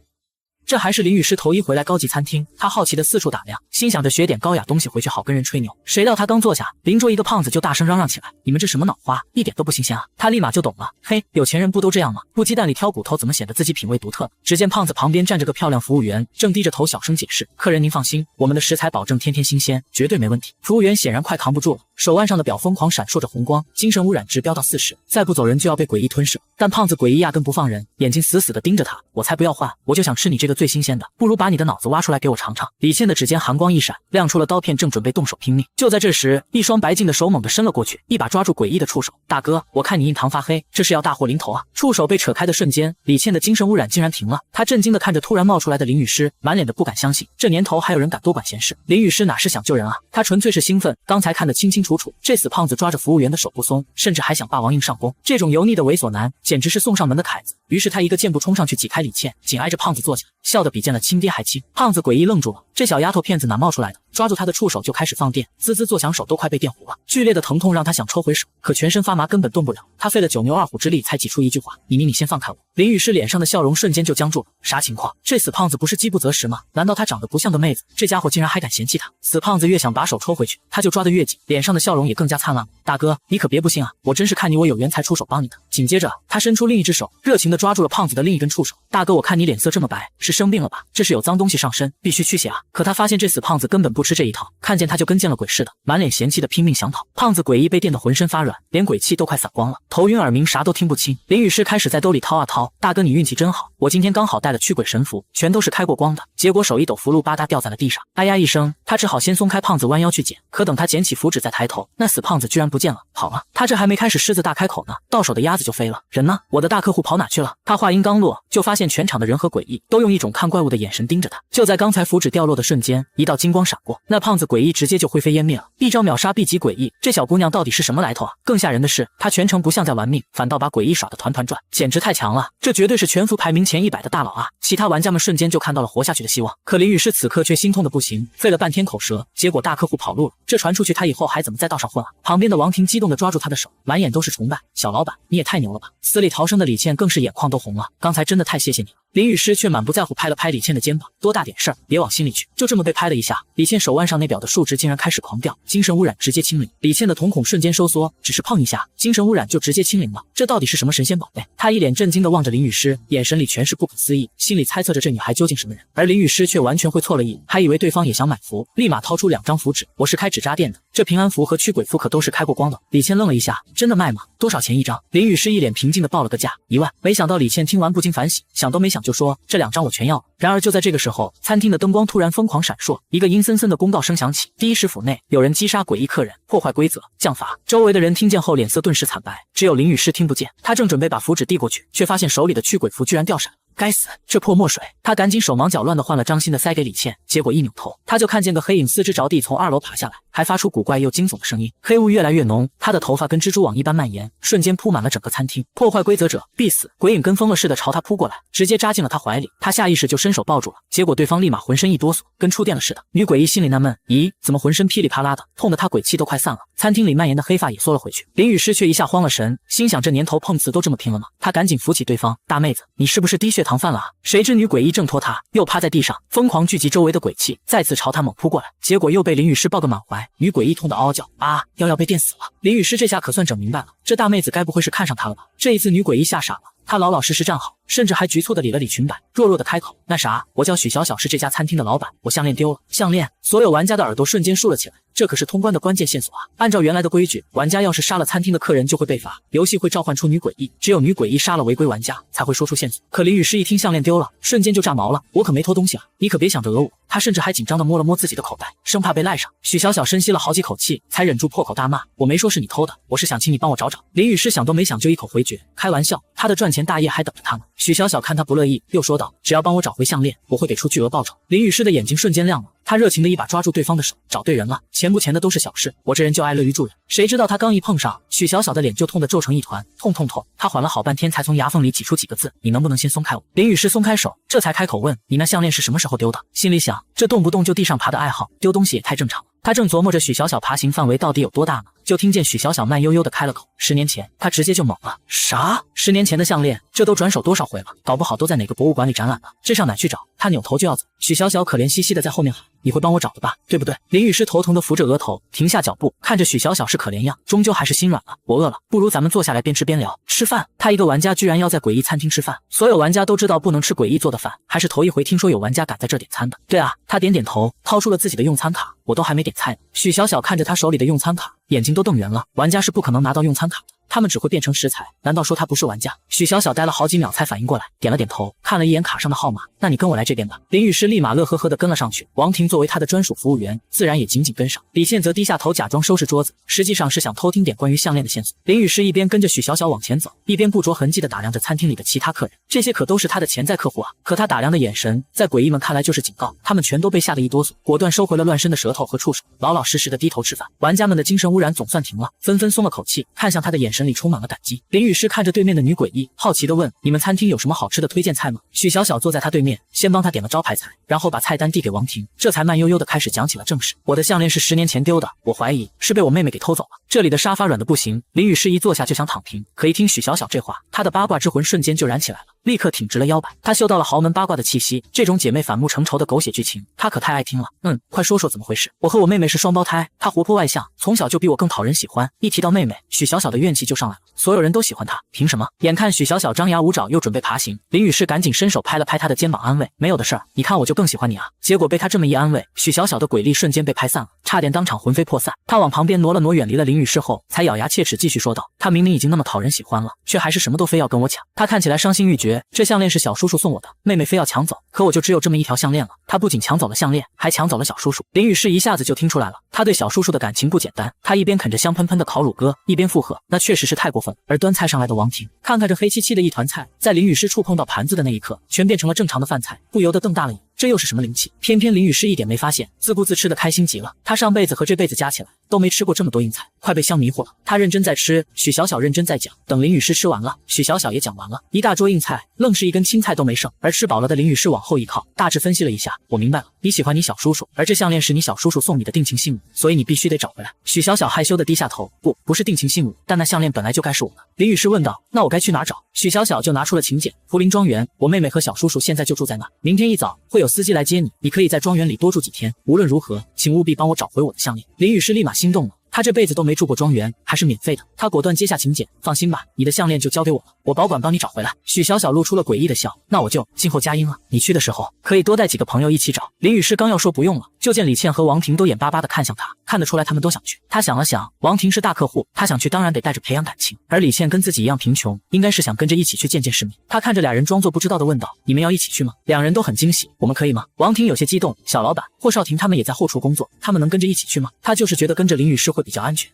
这还是林雨诗头一回来高级餐厅，她好奇的四处打量，心想着学点高雅东西回去好跟人吹牛。谁料她刚坐下，邻桌一个胖子就大声嚷嚷起来：“你们这什么脑花，一点都不新鲜啊！”她立马就懂了，嘿，有钱人不都这样吗？不鸡蛋里挑骨头，怎么显得自己品味独特呢？只见胖子旁边站着个漂亮服务员，正低着头小声解释：“客人您放心，我们的食材保证天天新鲜，绝对没问题。”服务员显然快扛不住了，手腕上的表疯狂闪烁着红光，精神污染值飙到40，再不走人就要被诡异吞噬。但胖子诡异压根不放人，眼睛死死地盯着他：“我才不要换，我就想吃你这个最新鲜的，不如把你的脑子挖出来给我尝尝。”李倩的指尖寒光一闪，亮出了刀片，正准备动手拼命。就在这时，一双白净的手猛地伸了过去，一把抓住诡异的触手。“大哥，我看你印堂发黑，这是要大祸临头啊！”触手被扯开的瞬间，李倩的精神污染竟然停了。她震惊地看着突然冒出来的林雨诗，满脸的不敢相信，这年头还有人敢多管闲事。林雨诗哪是想救人啊，她纯粹是兴奋，刚才看得清清楚楚，这死胖子抓着服务员的手不松，甚至还想霸王硬上弓。这种油腻的猥琐男，简直是送上门的凯子。于是他一个箭步冲上去挤开李倩，紧挨着胖子坐下，笑得比见了亲爹还亲。胖子诡异愣住了，这小丫头片子哪冒出来的？抓住他的触手就开始放电，滋滋作响，手都快被电糊了。剧烈的疼痛让他想抽回手，可全身发麻，根本动不了。他费了9牛2虎之力才挤出一句话：“你先放开我。”林雨诗脸上的笑容瞬间就僵住了。啥情况？这死胖子不是饥不择食吗？难道他长得不像个妹子？这家伙竟然还敢嫌弃他！死胖子越想把手抽回去，他就抓得越紧，脸上的笑容也更加灿烂了。“大哥，你可别不信啊，我真是看你我有缘才出手帮你的。”紧接着他伸出另一只手，热情地抓住了胖子的另一根触手。“大哥，我看你脸色这么白，是生病了吧？这是有脏东西上身，必须驱邪啊！”可他发现这死胖子根本不吃这一套，看见他就跟见了鬼似的，满脸嫌弃的拼命想跑。胖子诡异被电得浑身发软，连鬼气都快散光了，头晕耳鸣，啥都听不清。林雨诗开始在兜里掏啊掏：“大哥，你运气真好，我今天刚好带了驱鬼神符，全都是开过光的。”结果手一抖，符箓吧嗒掉在了地上。哎呀一声，他只好先松开胖子，弯腰去捡。可等他捡起符纸再抬头，那死胖子居然不见了，跑了。他这还没开始狮子大开口呢，到手的鸭子就飞了。人呢？我的大客户跑哪去了？他话音刚落，就发现全场的人和诡异都用一种看怪物的眼神盯着他。就在刚才符纸掉落的瞬间，一道金光闪过，那胖子诡异直接就灰飞烟灭了。一招秒杀 B 级诡异，这小姑娘到底是什么来头啊？更吓人的是，她全程不像在玩命，反倒把诡异耍得团团转，简直太强了！这绝对是全服排名前100的大佬啊！其他玩家们瞬间就看到了活下去的希望。可林雨诗此刻却心痛的不行，费了半天口舌，结果大客户跑路了。这传出去，他以后还怎么在道上混啊？旁边的王婷激动地抓住他的手，满眼都是崇拜：“小老板，你也太牛了吧！”死里逃生的李倩更是眼眶都红了，刚才真的太谢谢你了。林雨诗却满不在乎拍了拍李倩的肩膀：“多大点事儿，别往心里去。”就这么被拍了一下，李倩手腕上那表的数值竟然开始狂掉，精神污染直接清零。李倩的瞳孔瞬间收缩，只是碰一下，精神污染就直接清零了，这到底是什么神仙宝贝？她一脸震惊地望着林雨诗，眼神里全是不可思议，心里猜测着这女孩究竟什么人。而林雨诗却完全会错了意，还以为对方也想买符，立马掏出2张符纸：“我是开纸扎店的，这平安符和驱鬼符可都是开过光的。”李倩愣了一下：“真的卖吗？多少钱一张？”林雨诗一脸平静地报了个价：1万。没想到李倩听完不禁反省，想都没想就说：“这2张我全要了。”然而就在这个时候，餐厅的灯光突然疯狂闪烁，一个阴森森的公告声响起：“第一食府内有人击杀诡异客人，破坏规则，降罚。”周围的人听见后脸色顿时惨白，只有林雨诗听不见。他正准备把符纸递过去，却发现手里的驱鬼符居然掉闪了。该死，这泼墨水！他赶紧手忙脚乱地换了张新的塞给李倩，结果一扭头，他就看见个黑影4肢着地从2楼爬下来，还发出古怪又惊悚的声音。黑雾越来越浓，他的头发跟蜘蛛网一般蔓延，瞬间铺满了整个餐厅。破坏规则者必死！鬼影跟疯了似的朝他扑过来，直接扎进了他怀里。他下意识就伸手抱住了，结果对方立马浑身一哆嗦，跟触电了似的。女诡异心里纳闷：咦，怎么浑身噼里啪啦的，痛得他鬼气都快散了。餐厅里蔓延的黑发也缩了回去。林雨诗却一下慌了神，心想这年头碰瓷都这么拼了吗？他赶紧扶起对方：“大妹子，你是不是低血糖犯了啊？”谁知女诡异挣脱他，又趴在地上，疯狂聚集周围的鬼气，再次朝他猛扑过来。结果又被林雨诗抱个满怀，女诡异痛得嗷嗷叫：“啊，要被电死了！”林雨诗这下可算整明白了，这大妹子该不会是看上他了吧？这一次女诡异吓傻了，她老老实实站好，甚至还局促地理了理裙摆，弱弱地开口：“那啥，我叫许小小，是这家餐厅的老板，我项链丢了。”项链！所有玩家的耳朵瞬间竖了起来，这可是通关的关键线索啊！按照原来的规矩，玩家要是杀了餐厅的客人就会被罚，游戏会召唤出女诡异，只有女诡异杀了违规玩家才会说出线索。可林雨诗一听项链丢了，瞬间就炸毛了：“我可没偷东西啊，你可别想着讹我。”他甚至还紧张地摸了摸自己的口袋，生怕被赖上。许小小深吸了好几口气，才忍住破口大骂：“我没说是你偷的，我是想请你帮我找找。”林雨诗想都没想就一口回绝：“开玩笑，他的赚钱大业还等着他呢。”许小小看他不乐意，又说道：“只要帮我找回项链，我会给出巨额报酬。”林雨诗的眼睛瞬间亮了，他热情的一把抓住对方的手：“找对人了，钱不钱的都是小事，我这人就爱乐于助人。”谁知道他刚一碰上，许小小的脸就痛得皱成一团，痛痛痛！他缓了好半天才从牙缝里挤出几个字：“你能不能先松开我？”林雨诗松开手，这才开口问：“你那项链是什么时候丢的？”心里想，这动不动就地上爬的爱好，丢东西也太正常了。他正琢磨着许小小爬行范围到底有多大呢，就听见许小小慢悠悠地开了口：“10年前。”他直接就懵了：“啥？10年前的项链？这都转手多少回了？搞不好都在哪个博物馆里展览了，这上哪去找？”他扭头就要走，许小小可怜兮兮地在后面喊：“你会帮我找的吧？对不对？”林雨诗头疼地扶着额头，停下脚步，看着许小小是可怜样，终究还是心软了：“我饿了，不如咱们坐下来边吃边聊。”吃饭？他一个玩家居然要在诡异餐厅吃饭？所有玩家都知道不能吃诡异做的饭，还是头一回听说有玩家敢在这点餐的。对啊，他点点头，掏出了自己的用餐卡：“我都还没点菜呢。”许小小看着他手里的用餐卡，眼睛都瞪圆了。玩家是不可能拿到用餐卡的，他们只会变成食材。难道说他不是玩家？许小小呆了好几秒才反应过来，点了点头，看了一眼卡上的号码：“那你跟我来这边吧。”林雨诗立马乐呵呵地跟了上去。王婷作为他的专属服务员，自然也紧紧跟上。李现则低下头假装收拾桌子，实际上是想偷听点关于项链的线索。林雨诗一边跟着许小小往前走，一边不着痕迹地打量着餐厅里的其他客人，这些可都是他的潜在客户啊！可他打量的眼神，在诡异们看来就是警告，他们全都被吓得一哆嗦，果断收回了乱伸的舌头和触手，老老实实地低头吃饭。玩家们的精神污染总算停了，纷纷松了口气，看向他的眼神里充满了感激。林雨诗看着对面的女诡异，好奇地问：“你们餐厅有什么好吃的推荐菜吗？”许小小坐在他对面，先帮他点了招牌菜，然后把菜单递给王婷，这才慢悠悠地开始讲起了正事：“我的项链是10年前丢的，我怀疑是被我妹妹给偷走了。”这里的沙发软得不行，林雨诗一坐下就想躺平，可一听许小小这话，他的八卦之魂瞬间就燃起来了，立刻挺直了腰板。他嗅到了豪门八卦的气息，这种姐妹反目成仇的狗血剧情，他可太爱听了。快说说怎么回事？我和我妹妹是双胞胎，她活泼外向，从小就比我更讨人喜欢。一提到妹妹，许小小的怨气就上来了，所有人都喜欢她，凭什么？眼看许小小张牙舞爪，又准备爬行，林雨诗赶紧伸手拍了拍她的肩膀，安慰：“没有的事儿，你看我就更喜欢你啊。”结果被他这么一安慰，许小小的诡力瞬间被拍散了，差点当场魂飞魄散。他往旁边挪了挪，远离了林雨诗后，才咬牙切齿继续说道：“他明明已经那么讨人喜欢了，却还是什么都非要跟我抢。他看起来伤心欲绝，这项链是小叔叔送我的，妹妹非要抢走，可我就只有这么一条项链了。他不仅抢走了项链，还抢走了小叔叔。”林雨诗一下子就听出来了，他对小叔叔的感情不简单。他一边啃着香喷喷的烤乳鸽，一边附和：“那确实是太过分了。”而端菜上来的王婷看看这黑漆漆的一团菜，在林雨诗触碰到盘子的那一刻，全变成了正常的饭菜，不由得瞪大了眼。这又是什么灵气？偏偏林雨诗一点没发现，自顾自吃的开心极了。她上辈子和这辈子加起来都没吃过这么多硬菜，快被香迷糊了。她认真在吃，许小小认真在讲。等林雨诗吃完了，许小小也讲完了，一大桌硬菜，愣是一根青菜都没剩。而吃饱了的林雨诗往后一靠，大致分析了一下：“我明白了，你喜欢你小叔叔，而这项链是你小叔叔送你的定情信物，所以你必须得找回来。”许小小害羞的低下头：“不是定情信物，但那项链本来就该是我的。”林雨诗问道：“那我该去哪找？”许小小就拿出了请柬：“福林庄园，我妹妹和小叔叔现在就住在那，明天一早会有司机来接你，你可以在庄园里多住几天。无论如何，请务必帮我找回我的项链。”林雨诗立马心动了。他这辈子都没住过庄园，还是免费的。他果断接下请柬：“放心吧，你的项链就交给我了，我保管帮你找回来。”许小小露出了诡异的笑：“那我就静候佳音了。你去的时候可以多带几个朋友一起找。”林雨诗刚要说不用了，就见李倩和王婷都眼巴巴地看向他，看得出来他们都想去。他想了想，王婷是大客户，他想去当然得带着培养感情，而李倩跟自己一样贫穷，应该是想跟着一起去见见世面。他看着俩人装作不知道的问道：“你们要一起去吗？”两人都很惊喜：“我们可以吗？”王婷有些激动：“小老板，霍少廷他们也在后厨工作，他们能跟着一起去吗？”他就是觉得跟着林雨诗会比较安全。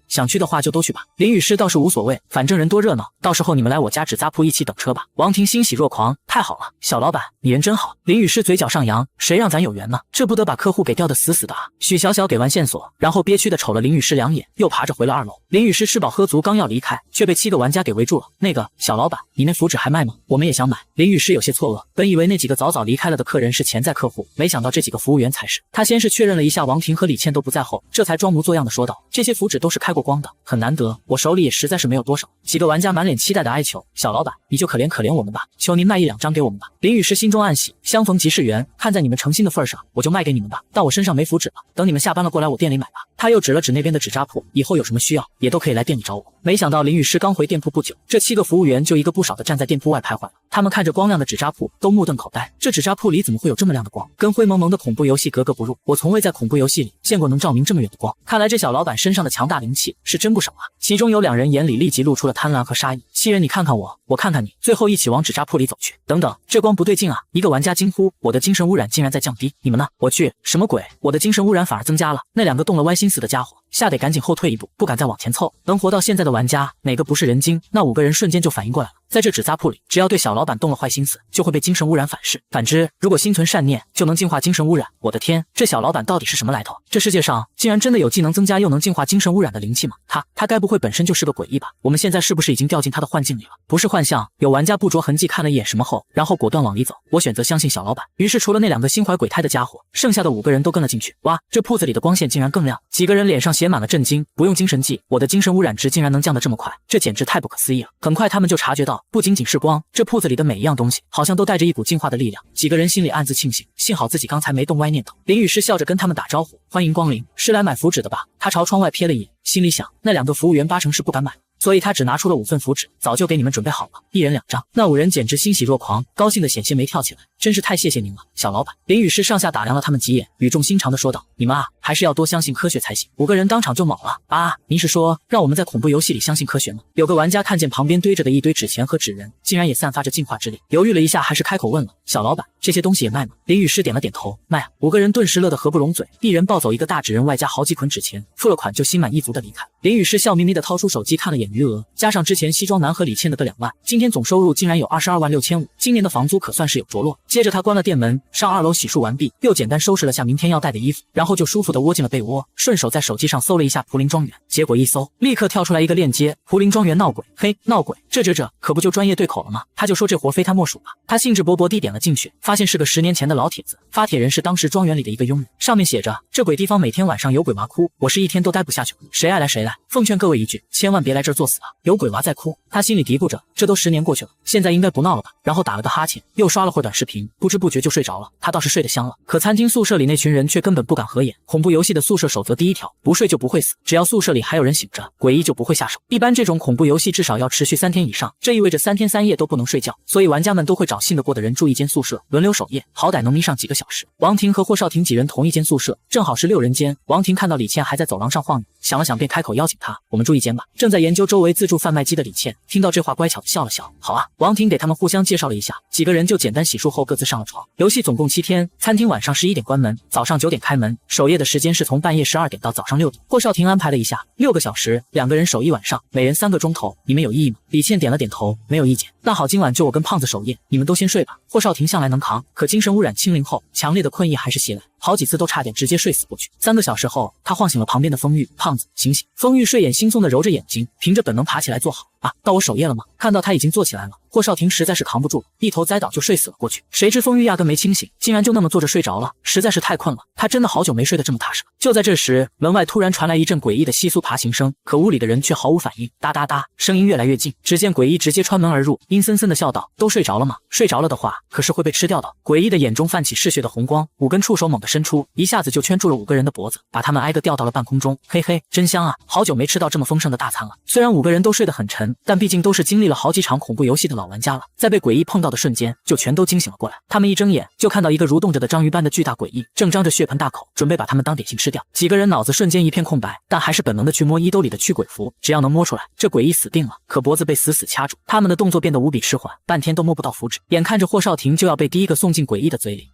想去的话就都去吧。林雨诗倒是无所谓，反正人多热闹，到时候你们来我家纸扎铺一起等车吧。王婷欣喜若狂：“太好了，小老板，你人真好。”林雨诗嘴角上扬：“谁让咱有缘呢？这不得把客户给吊得死死的啊！”许小小给完线索，然后憋屈地瞅了林雨诗两眼，又爬着回了2楼。林雨诗吃饱喝足，刚要离开，却被7个玩家给围住了。“那个小老板，你那符纸还卖吗？我们也想买。”林雨诗有些错愕，本以为那几个早早离开了的客人是潜在客户，没想到这几个服务员才是。他先是确认了一下王婷和李倩都不在后，这才装模作样的说道：“这些符纸都是开过光的，很难得，我手里也实在是没有多少。”几个玩家满脸期待的哀求：“小老板，你就可怜可怜我们吧，求您卖1-2张给我们吧。”林雨诗心中暗喜，相逢即是缘，看在你们诚心的份上，我就卖给你们吧。但我身上没符纸了，等你们下班了过来我店里买吧。他又指了指那边的纸扎铺，以后有什么需要也都可以来店里找我。没想到林雨诗刚回店铺不久，这7个服务员就一个不少的站在店铺外徘徊了。他们看着光亮的纸扎铺，都目瞪口呆。这纸扎铺里怎么会有这么亮的光？跟灰蒙蒙的恐怖游戏格格不入。我从未在恐怖游戏里见过能照明这么远的光。看来这小老板身上的强大灵气是真不少啊。其中有2人眼里立即露出了贪婪和杀意。7人你看看我，我看看你，最后一起往纸扎铺里走去。等等，这光不对劲啊！一个玩家惊呼：“我的精神污染竟然在降低，你们呢？”我去，什么鬼？我的精神污染反而增加了。那2个动了歪心思的家伙吓得赶紧后退一步，不敢再往前凑。能活到现在的玩家，哪个不是人精？那5个人瞬间就反应过来了。在这纸扎铺里，只要对小老板动了坏心思，就会被精神污染反噬。反之，如果心存善念，就能净化精神污染。我的天，这小老板到底是什么来头？这世界上竟然真的有既能增加又能净化精神污染的灵气吗？他该不会本身就是个诡异吧？我们现在是不是已经掉进他的幻境里了？不是幻象。有玩家不着痕迹看了一眼什么后，然后果断往里走。我选择相信小老板。于是除了那2个心怀鬼胎的家伙，剩下的5个人都跟了进去。哇，这铺子里的光线竟然更亮！几个人脸上写满了震惊。不用精神剂，我的精神污染值竟然能降得这么快，这简直太不可思议了。很快他们就察觉到，不仅仅是光，这铺子里的每一样东西好像都带着一股净化的力量。几个人心里暗自庆幸，幸好自己刚才没动歪念头。林雨诗笑着跟他们打招呼：“欢迎光临，是来买符纸的吧？”他朝窗外瞥了一眼，心里想，那2个服务员8成是不敢买，所以他只拿出了5份符纸，早就给你们准备好了，1人2张。那5人简直欣喜若狂，高兴的险些没跳起来。真是太谢谢您了，小老板。林雨诗上下打量了他们几眼，语重心长地说道：“你们啊，还是要多相信科学才行。”5个人当场就懵了。啊，您是说让我们在恐怖游戏里相信科学吗？有个玩家看见旁边堆着的一堆纸钱和纸人，竟然也散发着净化之力，犹豫了一下，还是开口问了：“小老板，这些东西也卖吗？”林雨诗点了点头，卖啊。5个人顿时乐得合不拢嘴，1人抱走一个大纸人，外加好几捆纸钱，付了款就心满意足地离开。林雨诗笑眯眯地掏出手机看了眼余额，加上之前西装男和李倩的个2万，今天总收入竟然有22万6500，今年的房租可算是有着落。接着他关了店门，上2楼洗漱完毕，又简单收拾了下明天要带的衣服，然后就舒服地窝进了被窝，顺手在手机上搜了一下蒲林庄园，结果一搜，立刻跳出来一个链接：蒲林庄园闹鬼。嘿，闹鬼，这可不就专业对口了吗？他就说这活非他莫属吧。他兴致勃勃地点了进去，发现是个10年前的老帖子，发帖人是当时庄园里的一个佣人，上面写着：这鬼地方每天晚上有鬼娃哭，我是一天都待不下去了，谁爱来谁来，奉劝各位一句，千万别来这儿作死啊，有鬼娃在哭。他心里嘀咕着，这都10年过去了，现在应该不闹了吧。然后打了个哈欠，又刷了会儿短视频，不知不觉就睡着了。他倒是睡得香了，可餐厅宿舍里那群人却根本不敢合眼。恐怖游戏的宿舍守则第1条，不睡就不会死，只要宿舍里还有人醒着，诡异就不会下手。一般这种恐怖游戏至少要持续3天以上，这意味着3天3夜都不能睡觉，所以玩家们都会找信得过的人住一间宿舍，轮流守夜，好歹能眯上几个小时。王婷和霍少廷几人同一间宿舍，正好是6人间。王婷看到李倩还在走廊上晃悠，想了想便开口邀请她：“我们住一间吧。”正在研究周围自助贩卖机的李倩听到这话，乖巧地笑了笑：“好啊。”王婷给他们互相介绍了一下，几个人就简单洗漱后各自上了床。游戏总共7天，餐厅晚上11点关门，早上9点开门，守夜的时间是从半夜12点到早上6点。霍少廷安排了一下，6个小时，2个人守1晚上，每人3个钟头，你们有异议吗？李倩点了点头，没有意见。那好，今晚就我跟胖子守夜，你们都先睡吧。霍少廷向来能扛，可精神污染清零后，强烈的困意还是袭来，好几次都差点直接睡死过去。3个小时后，他晃醒了旁边的风玉，胖子，醒醒！风玉睡眼惺忪地揉着眼睛，凭着本能爬起来坐好。啊，到我守夜了吗？看到他已经坐起来了，霍少廷实在是扛不住了，一头栽倒就睡死了过去。谁知风玉压根没清醒，竟然就那么坐着睡着了，实在是太困了。他真的好久没睡得这么踏实了。就在这时，门外突然传来一阵诡异的窸窣爬行声，可屋里的人却毫无反应。哒哒哒，声音越来越近，只见诡异直接穿门而入，阴森森地笑道：“都睡着了吗？睡着了的话，可是会被吃掉的。”诡异的眼中泛起嗜血的红光，5根触手猛地伸出，一下子就圈住了5个人的脖子，把他们挨个吊到了半空中。嘿嘿，真香啊！好久没吃到这么丰盛的大餐了。虽然5个人都睡得很沉，但毕竟都是经历了好几场恐怖游戏的老玩家了，在被诡异碰到的瞬间，就全都惊醒了过来。他们一睁眼，就看到一个蠕动着的章鱼般的巨大诡异，正张着血盆大口，准备把他们当点心吃掉。几个人脑子瞬间一片空白，但还是本能的去摸衣兜里的驱鬼符，只要能摸出来，这诡异死定了。可脖子被死死掐住，他们的动作变得无比迟缓，半天都摸不到符纸。眼看着霍少廷就要被第一个送进诡异的嘴里，